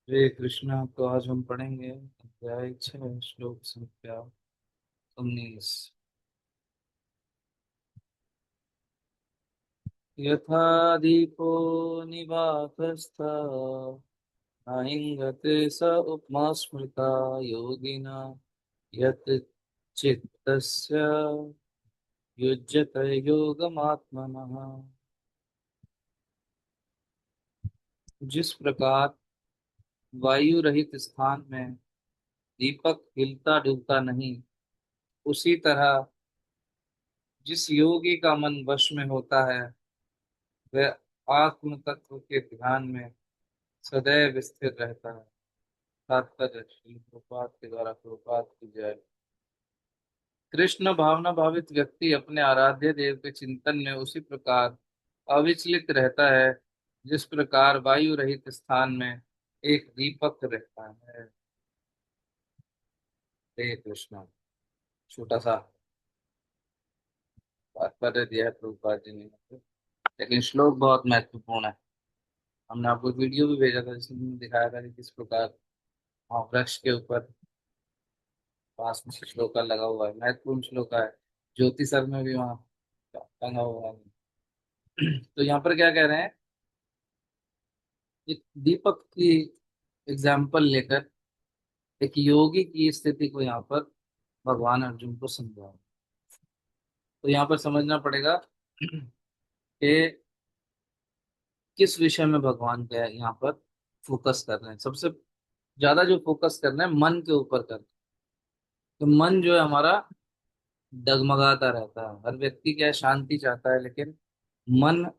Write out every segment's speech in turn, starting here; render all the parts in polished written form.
हरे कृष्णा। तो आज हम पढ़ेंगे अध्याय 6 श्लोक संख्या 19। यथा दीपो निवातस्थ नाहिंगते स उपमा स्मृता योगिना यत् चित्तस्य युज्यते योगमात्मनः। जिस प्रकार वायु रहित स्थान में दीपक हिलता डूबता नहीं, उसी तरह जिस योगी का मन वश में होता है वह आत्म तत्व के ध्यान में सदैव स्थिर रहता है। तात्पर्य श्री प्रभुपाद के द्वारा प्रभुपाद की जय। कृष्ण भावना भावित व्यक्ति अपने आराध्य देव के चिंतन में उसी प्रकार अविचलित रहता है जिस प्रकार वायु रहित स्थान में एक दीपक रहता है। हे कृष्ण। छोटा सा तात्पर्य दिया है प्रभुपाद जी ने, लेकिन श्लोक बहुत महत्वपूर्ण है। हमने आपको एक वीडियो भी भेजा था जिसमें दिखाया था कि किस प्रकार वहाँ वृक्ष के ऊपर पास में श्लोका लगा हुआ है, महत्वपूर्ण श्लोका है। ज्योति सर में भी वहाँ टंगा हुआ है। तो यहाँ पर क्या कह रहे हैं, एक दीपक की एग्जाम्पल लेकर एक योगी की स्थिति को यहाँ पर भगवान अर्जुन को समझा। तो यहाँ पर समझना पड़ेगा कि किस विषय में भगवान का यहाँ पर फोकस कर रहे हैं। सबसे ज्यादा जो फोकस कर रहे हैं मन के ऊपर कर रहे हैं। तो मन जो है हमारा डगमगाता रहता है। हर व्यक्ति क्या है, शांति चाहता है, लेकिन मन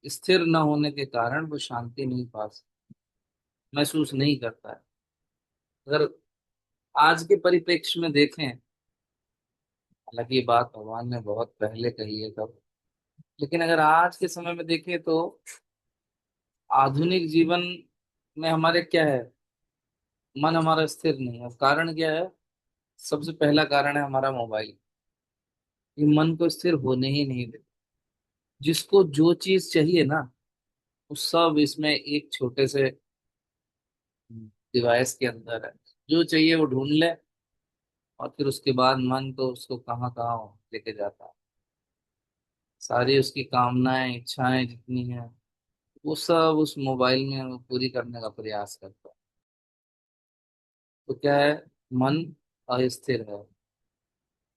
स्थिर न होने के कारण वो शांति नहीं महसूस नहीं करता है। अगर आज के परिप्रेक्ष्य में देखें, हालांकि ये बात भगवान ने बहुत पहले कही है तब, लेकिन अगर आज के समय में देखें तो आधुनिक जीवन में हमारे क्या है, मन हमारा स्थिर नहीं है। कारण क्या है? सबसे पहला कारण है हमारा मोबाइल। ये मन को स्थिर होने ही नहीं देता। जिसको जो चीज चाहिए ना, वो सब इसमें एक छोटे से डिवाइस के अंदर है। जो चाहिए वो ढूंढ ले, और फिर उसके बाद मन तो उसको कहाँ कहाँ लेके जाता है। सारी उसकी कामनाएं इच्छाएं जितनी हैं, वो सब उस मोबाइल में वो पूरी करने का प्रयास करता है। तो क्या है, मन अस्थिर है।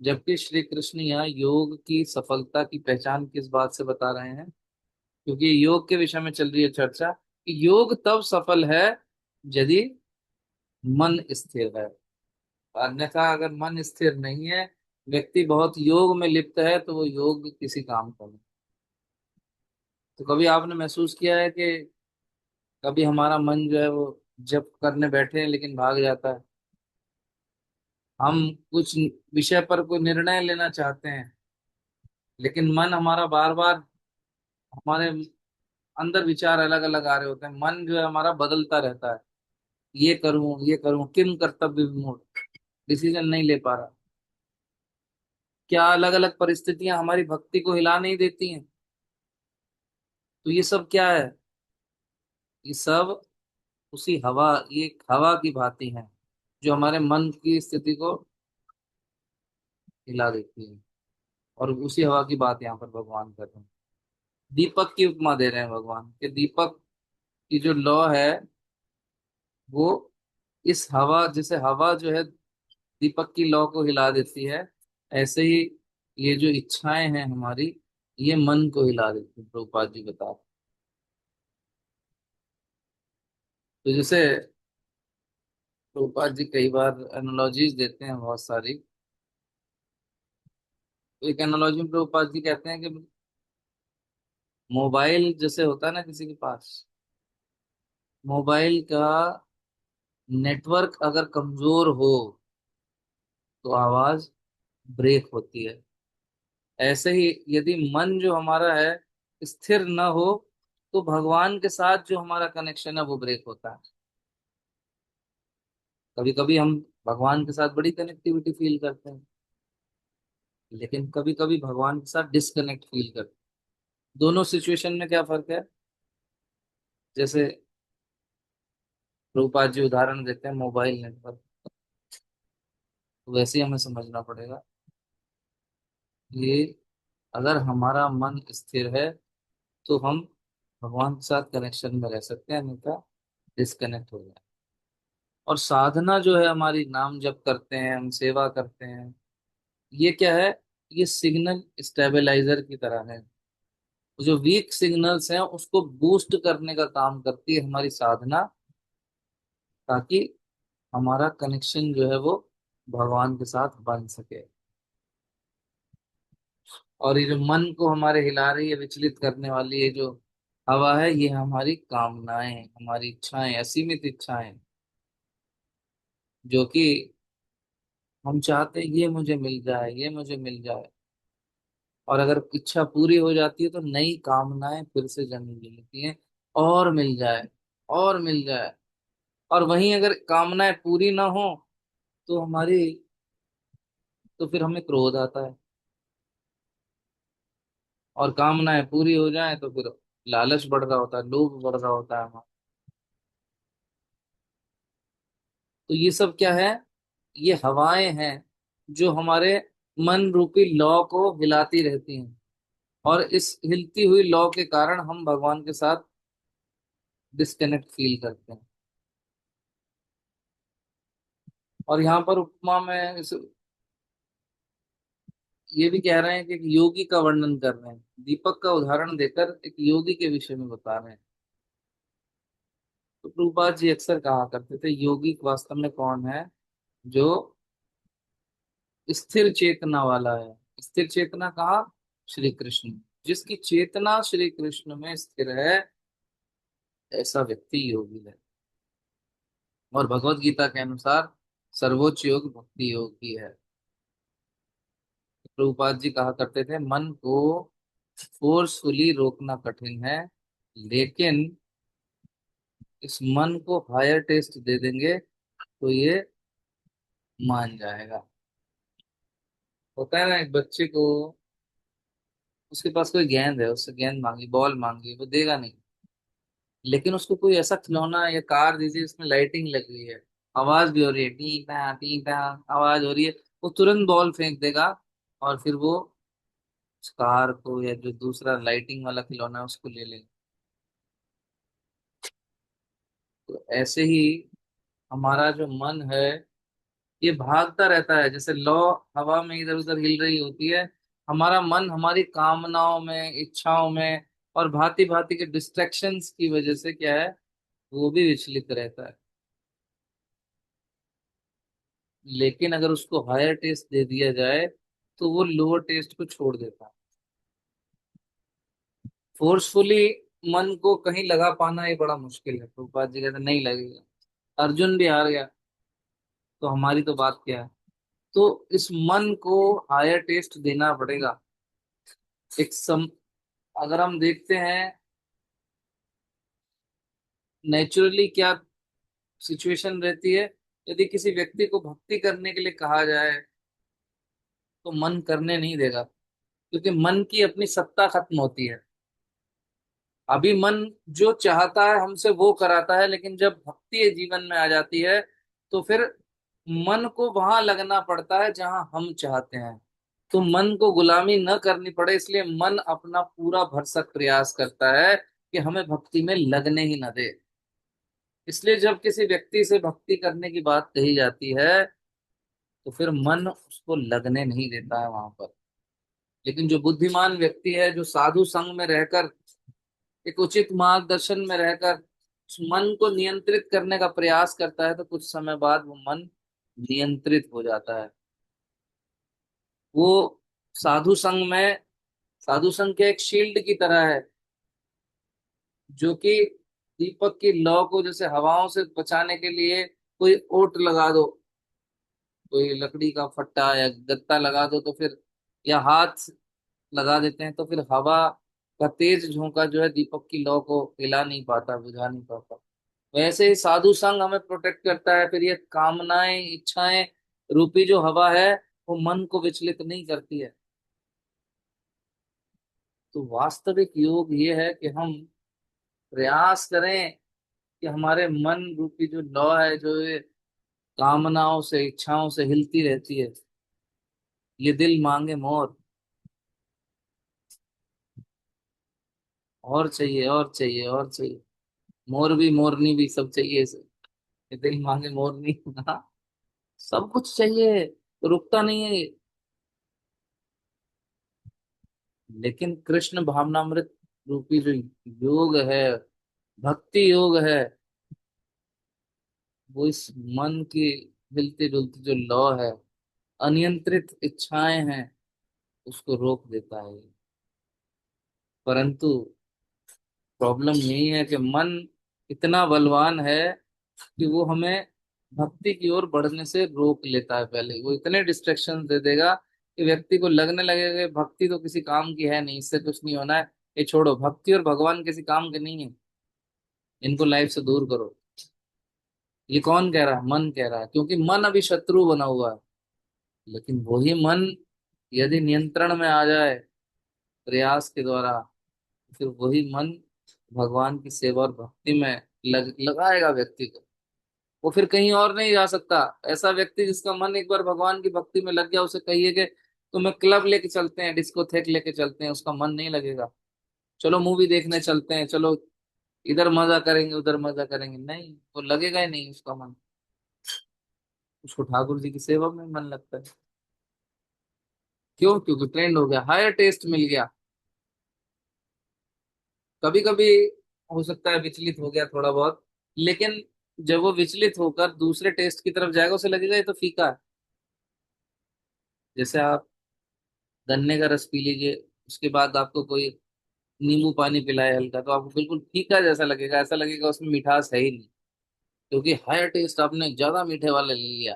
जबकि श्री कृष्ण यहाँ योग की सफलता की पहचान किस बात से बता रहे हैं? क्योंकि योग के विषय में चल रही है चर्चा कि योग तब सफल है यदि मन स्थिर है। अन्यथा अगर मन स्थिर नहीं है, व्यक्ति बहुत योग में लिप्त है, तो वो योग किसी काम का नहीं। तो कभी आपने महसूस किया है कि कभी हमारा मन जो है वो जप करने बैठे हैं लेकिन भाग जाता है। हम कुछ विषय पर कोई निर्णय लेना चाहते हैं, लेकिन मन हमारा बार बार, हमारे अंदर विचार अलग अलग आ रहे होते हैं। मन जो है हमारा बदलता रहता है। ये करूं किम कर्तव्य विमूढ़, डिसीजन नहीं ले पा रहा। क्या अलग अलग परिस्थितियां हमारी भक्ति को हिला नहीं देती हैं? तो ये सब क्या है? ये सब उसी हवा, ये एक हवा की भांति है जो हमारे मन की स्थिति को हिला देती है। और उसी हवा की बात यहाँ पर भगवान कर रहे हैं। दीपक की उपमा दे रहे हैं भगवान कि दीपक की जो लौ है वो इस हवा, जैसे हवा जो है दीपक की लौ को हिला देती है, ऐसे ही ये जो इच्छाएं हैं हमारी, ये मन को हिला देती है। प्रभुपाद जी बता रहे हैं। तो जैसे प्रभुपाद जी कई बार एनालॉजीज देते हैं बहुत सारी। तो एक एनालॉजी में प्रभुपाद जी कहते हैं कि मोबाइल जैसे होता है ना किसी के पास, मोबाइल का नेटवर्क अगर कमजोर हो तो आवाज ब्रेक होती है। ऐसे ही यदि मन जो हमारा है स्थिर न हो, तो भगवान के साथ जो हमारा कनेक्शन है वो ब्रेक होता है। कभी कभी हम भगवान के साथ बड़ी कनेक्टिविटी फील करते हैं, लेकिन कभी कभी भगवान के साथ डिसकनेक्ट फील करते हैं। दोनों सिचुएशन में क्या फर्क है? जैसे रूपा जी उदाहरण देते हैं मोबाइल नेटवर्क। तो वैसे ही हमें समझना पड़ेगा कि अगर हमारा मन स्थिर है तो हम भगवान के साथ कनेक्शन में रह सकते हैं, नहीं तो डिस्कनेक्ट हो जाए। और साधना जो है हमारी, नाम जप करते हैं हम, सेवा करते हैं, ये क्या है? ये सिग्नल स्टेबलाइजर की तरह है। जो वीक सिग्नल्स हैं उसको बूस्ट करने का काम करती है हमारी साधना, ताकि हमारा कनेक्शन जो है वो भगवान के साथ बन सके। और ये जो मन को हमारे हिला रही है, विचलित करने वाली ये जो हवा है, ये हमारी कामनाएं, हमारी इच्छाएं, असीमित इच्छाएं, जो कि हम चाहते हैं ये मुझे मिल जाए, ये मुझे मिल जाए। और अगर इच्छा पूरी हो जाती है तो नई कामनाएं फिर से जन्म लेती हैं, और मिल जाए, और मिल जाए। और वहीं अगर कामनाएं पूरी ना हो तो हमारी, तो फिर हमें क्रोध आता है। और कामनाएं पूरी हो जाए तो फिर लालच बढ़ रहा होता है, लोभ बढ़ रहा होता है हमारा। तो ये सब क्या है? ये हवाएं हैं जो हमारे मन रूपी लौ को हिलाती रहती हैं। और इस हिलती हुई लौ के कारण हम भगवान के साथ डिस्कनेक्ट फील करते हैं। और यहाँ पर उपमा में ये भी कह रहे हैं कि एक योगी का वर्णन कर रहे हैं, दीपक का उदाहरण देकर एक योगी के विषय में बता रहे हैं। तो प्रभुपाद जी अक्सर कहा करते थे, योगी वास्तव में कौन है? जो स्थिर चेतना वाला है। स्थिर चेतना कहाँ? श्री कृष्ण। जिसकी चेतना श्री कृष्ण में स्थिर है, ऐसा व्यक्ति योगी है। और भगवत गीता के अनुसार सर्वोच्च योग भक्ति योग ही है। प्रभुपाद जी कहा करते थे, मन को फोर्सफुली रोकना कठिन है, लेकिन इस मन को हायर टेस्ट दे देंगे तो ये मान जाएगा। होता है ना, एक बच्चे को, उसके पास कोई गेंद है, उससे गेंद मांगी, बॉल मांगी, वो देगा नहीं। लेकिन उसको कोई ऐसा खिलौना या कार दीजिए जिसमें लाइटिंग लगी है, आवाज भी हो रही है, टी टा आवाज हो रही है, वो तुरंत बॉल फेंक देगा। और फिर वो उस कार को या जो दूसरा लाइटिंग वाला खिलौना है उसको ले लेगा। तो ऐसे ही हमारा जो मन है, ये भागता रहता है, जैसे लौ हवा में इधर उधर हिल रही होती है। हमारा मन हमारी कामनाओं में, इच्छाओं में और भांति भांति के डिस्ट्रैक्शंस की वजह से क्या है, वो भी विचलित रहता है। लेकिन अगर उसको हायर टेस्ट दे दिया जाए तो वो लोअर टेस्ट को छोड़ देता है। फोर्सफुली मन को कहीं लगा पाना ये बड़ा मुश्किल है। प्रभुपाद जी कहते हैं, नहीं लगेगा। अर्जुन भी हार गया, तो हमारी तो बात क्या है? तो इस मन को हायर टेस्ट देना पड़ेगा। एक सम अगर हम देखते हैं नेचुरली क्या सिचुएशन रहती है, यदि किसी व्यक्ति को भक्ति करने के लिए कहा जाए तो मन करने नहीं देगा, क्योंकि मन की अपनी सत्ता खत्म होती है। अभी मन जो चाहता है हमसे वो कराता है, लेकिन जब भक्ति जीवन में आ जाती है तो फिर मन को वहां लगना पड़ता है जहां हम चाहते हैं। तो मन को गुलामी न करनी पड़े, इसलिए मन अपना पूरा भरसक प्रयास करता है कि हमें भक्ति में लगने ही न दे। इसलिए जब किसी व्यक्ति से भक्ति करने की बात कही जाती है तो फिर मन उसको लगने नहीं देता है वहां पर। लेकिन जो बुद्धिमान व्यक्ति है, जो साधु संग में रहकर, एक उचित मार्गदर्शन में रहकर उस मन को नियंत्रित करने का प्रयास करता है, तो कुछ समय बाद वो मन नियंत्रित हो जाता है। वो साधु संग में, साधु संग के एक शील्ड की तरह है, जो कि दीपक की लौ को जैसे हवाओं से बचाने के लिए कोई ओट लगा दो, कोई लकड़ी का फट्टा या गत्ता लगा दो, तो फिर, या हाथ लगा देते हैं, तो फिर हवा का तेज झोंका जो है दीपक की लौ को हिला नहीं पाता, बुझा नहीं पाता। वैसे ही साधु संग हमें प्रोटेक्ट करता है। फिर ये कामनाएं, इच्छाएं रूपी जो हवा है, वो मन को विचलित नहीं करती है। तो वास्तविक योग ये है कि हम प्रयास करें कि हमारे मन रूपी जो लौ है, जो ये कामनाओं से इच्छाओं से हिलती रहती है, ये दिल मांगे मोर, और चाहिए और चाहिए और चाहिए, मोर भी मोरनी भी सब चाहिए इसे। ये दिल मांगे मोरनी हाँ, सब कुछ चाहिए, तो रुकता नहीं है ये। लेकिन कृष्ण भावनामृत रूपी जो योग है, भक्ति योग है, वो इस मन की हिलती डुलती जो लौ है, अनियंत्रित इच्छाएं हैं, उसको रोक देता है। परंतु प्रॉब्लम यही है कि मन इतना बलवान है कि वो हमें भक्ति की ओर बढ़ने से रोक लेता है। पहले वो इतने डिस्ट्रैक्शन दे देगा कि व्यक्ति को लगने लगेगा कि भक्ति तो किसी काम की है नहीं, इससे कुछ नहीं होना है, ये छोड़ो, भक्ति और भगवान किसी काम के नहीं है, इनको लाइफ से दूर करो। ये कौन कह रहा है? मन कह रहा है, क्योंकि मन अभी शत्रु बना हुआ है। लेकिन वही मन यदि नियंत्रण में आ जाए प्रयास के द्वारा, फिर वही मन भगवान की सेवा और भक्ति में लगाएगा व्यक्ति को। वो फिर कहीं और नहीं जा सकता। ऐसा व्यक्ति जिसका मन एक बार भगवान की भक्ति में लग गया, उसे कहिए कि तुम्हें क्लब लेके चलते हैं, डिस्कोथेक लेके चलते हैं, उसका मन नहीं लगेगा। चलो मूवी देखने चलते हैं, चलो इधर मजा करेंगे उधर मजा करेंगे, नहीं, वो लगेगा ही नहीं उसका मन। उसको ठाकुर जी की सेवा में मन लगता है। क्यों? क्योंकि ट्रेंड हो गया, हायर टेस्ट मिल गया। कभी कभी हो सकता है विचलित हो गया थोड़ा बहुत, लेकिन जब वो विचलित होकर दूसरे टेस्ट की तरफ जाएगा, उसे लगेगा ये तो फीका है। जैसे आप गन्ने का रस पी लीजिए, उसके बाद आपको कोई नींबू पानी पिलाए हल्का, तो आपको बिल्कुल फीका जैसा लगेगा, ऐसा लगेगा उसमें मिठास है ही नहीं, क्योंकि हायर टेस्ट आपने ज्यादा मीठे वाले ले लिया।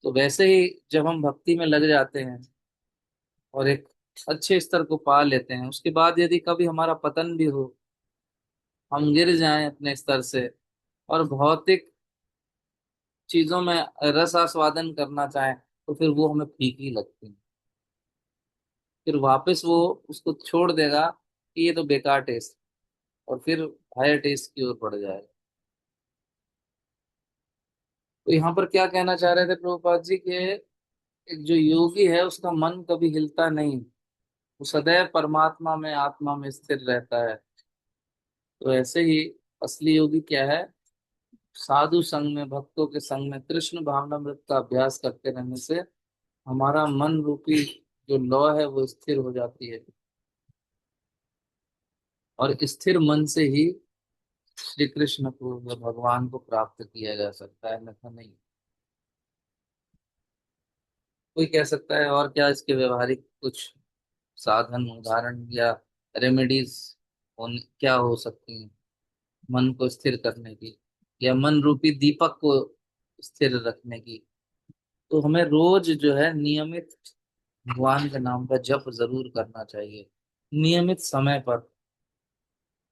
तो वैसे ही जब हम भक्ति में लग जाते हैं और एक अच्छे स्तर को पा लेते हैं, उसके बाद यदि कभी हमारा पतन भी हो, हम गिर जाएं अपने स्तर से और भौतिक चीजों में रस आस्वादन करना चाहें, तो फिर वो हमें फीकी लगती है। फिर वापस वो उसको छोड़ देगा कि ये तो बेकार टेस्ट, और फिर हायर टेस्ट की ओर बढ़ जाएगा। तो यहाँ पर क्या कहना चाह रहे थे प्रभुपाद जी के, एक जो योगी है उसका मन कभी हिलता नहीं, वो सदैव परमात्मा में, आत्मा में स्थिर रहता है। तो ऐसे ही असली योगी क्या है? साधु संग में, भक्तों के संग में कृष्ण भावनामृत का अभ्यास करते रहने से हमारा मन रूपी जो लौ है वो स्थिर हो जाती है। और स्थिर मन से ही श्री कृष्ण को या भगवान को प्राप्त किया जा सकता है, अन्यथा नहीं। कोई कह सकता है और क्या इसके व्यवहारिक कुछ साधन, उदाहरण या रेमेडीज क्या हो सकती हैं मन को स्थिर करने की, या मन रूपी दीपक को स्थिर रखने की? तो हमें रोज जो है नियमित भगवान के नाम का जप जरूर करना चाहिए, नियमित समय पर।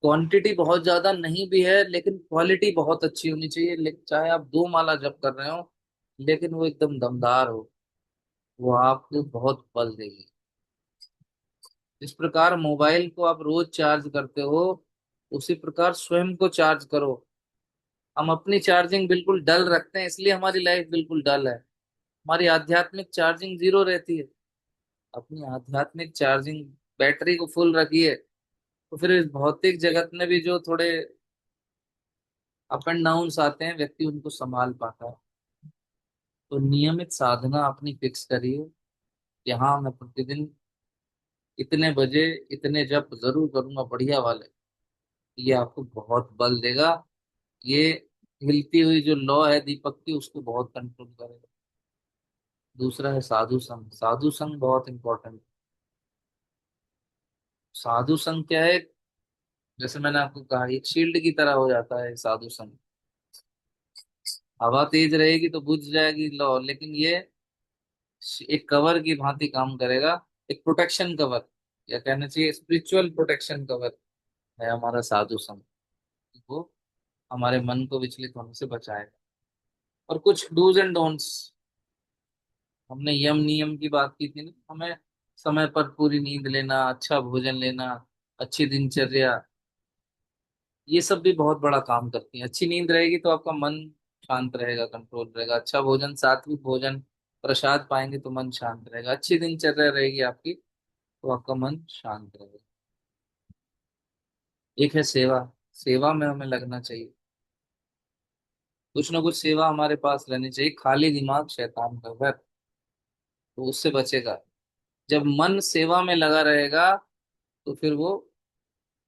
क्वांटिटी बहुत ज्यादा नहीं भी है, लेकिन क्वालिटी बहुत अच्छी होनी चाहिए। चाहे आप 2 माला जप कर रहे हो, लेकिन वो एकदम दमदार हो, वो आपको बहुत बल देगी। जिस प्रकार मोबाइल को आप रोज चार्ज करते हो, उसी प्रकार स्वयं को चार्ज करो। हम अपनी चार्जिंग बिल्कुल डल रखते हैं, इसलिए हमारी लाइफ बिल्कुल डल है। हमारी आध्यात्मिक चार्जिंग जीरो रहती है। अपनी आध्यात्मिक चार्जिंग बैटरी को फुल रखिए, तो फिर इस भौतिक जगत में भी जो थोड़े अप एंड डाउन आते हैं, व्यक्ति उनको संभाल पाता है। तो नियमित साधना अपनी फिक्स करिए, यहाँ मैं प्रतिदिन इतने बजे इतने जप जरूर करूंगा बढ़िया वाले। ये आपको बहुत बल देगा। ये हिलती हुई जो लौ है दीपक की, उसको बहुत कंट्रोल करेगा। दूसरा है साधु संग। साधु संग बहुत इंपॉर्टेंट। साधु संग क्या है? जैसे मैंने आपको कहा, एक शील्ड की तरह हो जाता है साधु संग। हवा तेज रहेगी तो बुझ जाएगी लौ, लेकिन ये एक कवर की भांति काम करेगा, एक प्रोटेक्शन कवर, या कहना चाहिए स्पिरिचुअल प्रोटेक्शन कवर है हमारा साधु संग। वो हमारे मन को विचलित होने से बचाएगा। और कुछ डूज एंड डोंट्स, हमने यम नियम की बात की थी ना, हमें समय पर पूरी नींद लेना, अच्छा भोजन लेना, अच्छी दिनचर्या, ये सब भी बहुत बड़ा काम करती हैं। अच्छी नींद रहेगी तो आपका मन शांत रहेगा, कंट्रोल रहेगा। अच्छा भोजन, सात्विक भोजन, प्रसाद पाएंगे तो मन शांत रहेगा। अच्छी दिनचर्या रहेगी आपकी तो आपका मन शांत रहेगा। एक है सेवा। सेवा में हमें लगना चाहिए। कुछ ना कुछ सेवा हमारे पास रहनी चाहिए। खाली दिमाग शैतान का घर, तो उससे बचेगा। जब मन सेवा में लगा रहेगा तो फिर वो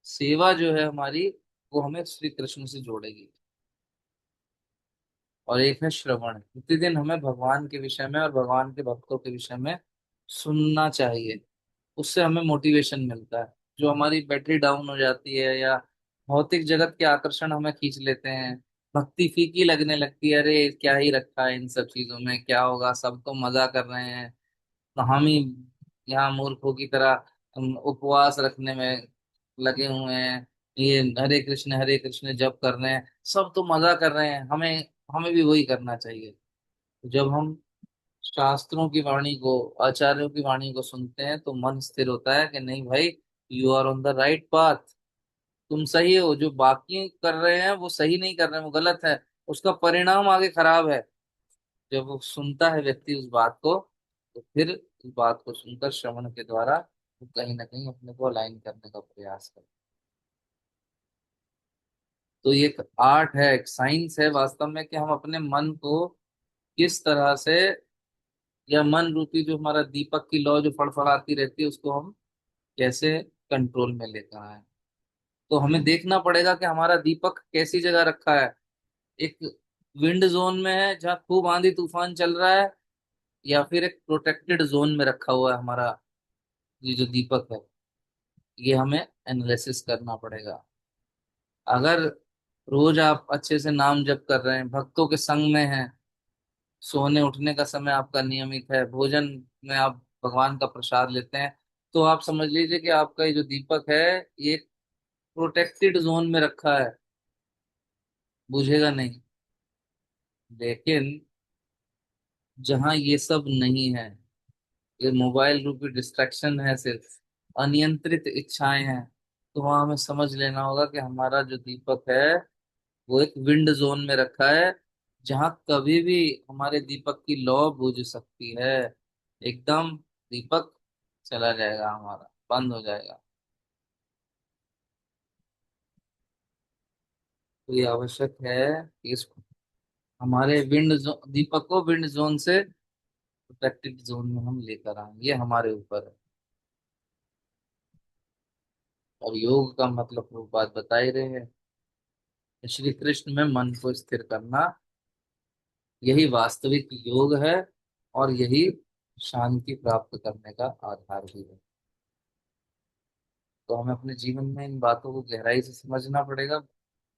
सेवा जो है हमारी, वो हमें श्री कृष्ण से जोड़ेगी। और एक है श्रवण। प्रतिदिन हमें भगवान के विषय में और भगवान के भक्तों के विषय में सुनना चाहिए। उससे हमें मोटिवेशन मिलता है। जो हमारी बैटरी डाउन हो जाती है या भौतिक जगत के आकर्षण हमें खींच लेते हैं, भक्ति फीकी लगने लगती है, अरे क्या ही रखा है इन सब चीजों में, क्या होगा, सब तो मजा कर रहे हैं, तो हम ही यहाँ मूर्खों की तरह उपवास रखने में लगे हुए हैं, ये हरे कृष्ण जप कर रहे हैं, सब तो मजा कर रहे हैं, हमें हमें भी वही करना चाहिए। जब हम शास्त्रों की वाणी को, आचार्यों की वाणी को सुनते हैं तो मन स्थिर होता है कि नहीं भाई, you are on the right path. तुम सही हो, जो बाकी कर रहे हैं वो सही नहीं कर रहे हैं, वो गलत है, उसका परिणाम आगे खराब है। जब वो सुनता है व्यक्ति उस बात को, तो फिर उस बात को सुनकर श्रवण के द्वारा वो कहीं ना कहीं अपने को अलाइन करने का प्रयास करे। तो ये एक आर्ट है, एक साइंस है वास्तव में, कि हम अपने मन को किस तरह से, या मन रूपी जो हमारा दीपक की लौ जो फड़फड़ाती रहती है, उसको हम कैसे कंट्रोल में लेकर आए। तो हमें देखना पड़ेगा कि हमारा दीपक कैसी जगह रखा है। एक विंड जोन में है जहाँ खूब आंधी तूफान चल रहा है, या फिर एक प्रोटेक्टेड जोन में रखा हुआ है हमारा ये जो दीपक है। ये हमें एनालिसिस करना पड़ेगा। अगर रोज आप अच्छे से नाम जप कर रहे हैं, भक्तों के संग में हैं, सोने उठने का समय आपका नियमित है, भोजन में आप भगवान का प्रसाद लेते हैं, तो आप समझ लीजिए कि आपका ये जो दीपक है, ये प्रोटेक्टेड जोन में रखा है, बुझेगा नहीं। लेकिन जहां ये सब नहीं है, ये मोबाइल रूपी डिस्ट्रैक्शन है, सिर्फ अनियंत्रित इच्छाएं हैं, तो वहां हमें समझ लेना होगा कि हमारा जो दीपक है वो एक विंड जोन में रखा है, जहां कभी भी हमारे दीपक की लौ बुझ सकती है। एकदम दीपक चला जाएगा, हमारा बंद हो जाएगा। तो ये आवश्यक है कि इस हमारे दीपक को विंड जोन से प्रोटेक्टेड जोन में हम लेकर आए, ये हमारे ऊपर है। और योग का मतलब वो बात बता ही रहे हैं, श्री कृष्ण में मन को स्थिर करना, यही वास्तविक योग है। और यही शांति प्राप्त करने का आधार भी है। तो हमें अपने जीवन में इन बातों को गहराई से समझना पड़ेगा।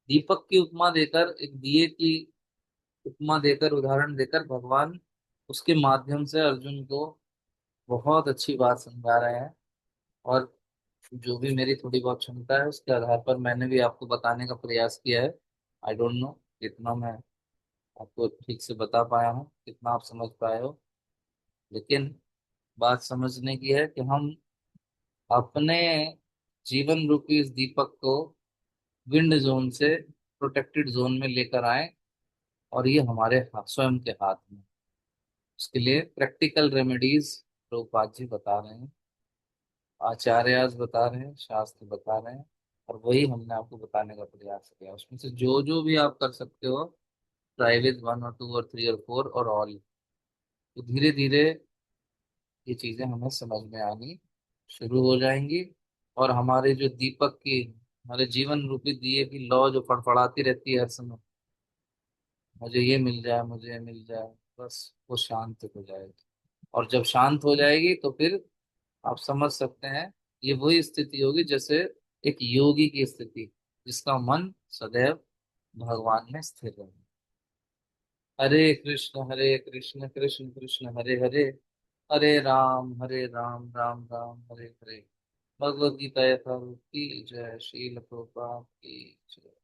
दीपक की उपमा देकर, एक दिए की उपमा देकर, उदाहरण देकर भगवान उसके माध्यम से अर्जुन को बहुत अच्छी बात समझा रहे हैं। और जो भी मेरी थोड़ी बहुत क्षमता है उसके आधार पर मैंने भी आपको बताने का प्रयास किया है। आई डोंट नो कितना मैं आपको ठीक से बता पाया हूँ, कितना आप समझ पाए हो, लेकिन बात समझने की है कि हम अपने जीवन रूपी इस दीपक को विंड जोन से प्रोटेक्टेड जोन में लेकर आए। और ये हमारे स्वयं के हाथ में। उसके लिए प्रैक्टिकल रेमेडीज प्रभुपाद जी बता रहे हैं, आचार्यज बता रहे हैं, शास्त्र बता रहे हैं, और वही हमने आपको बताने का प्रयास किया। उसमें से जो जो भी आप कर सकते हो, ट्राई विद 1 और 2 और 3 और 4 और ऑल, तो धीरे धीरे ये चीजें हमें समझ में आनी शुरू हो जाएंगी। और हमारे जो दीपक की, हमारे जीवन रूपी दिए की लौ जो फड़फड़ाती रहती है हर समय, मुझे ये मिल जाए, मुझे ये मिल जाए, बस वो शांत हो जाएगी। और जब शांत हो जाएगी तो फिर आप समझ सकते हैं, ये वही स्थिति होगी जैसे एक योगी की स्थिति, जिसका मन सदैव भगवान में स्थिर है। हरे कृष्ण कृष्ण कृष्ण हरे हरे, हरे राम राम राम हरे हरे। भगवद गीता यथारूप की जय। श्रील प्रभुपाद की जय।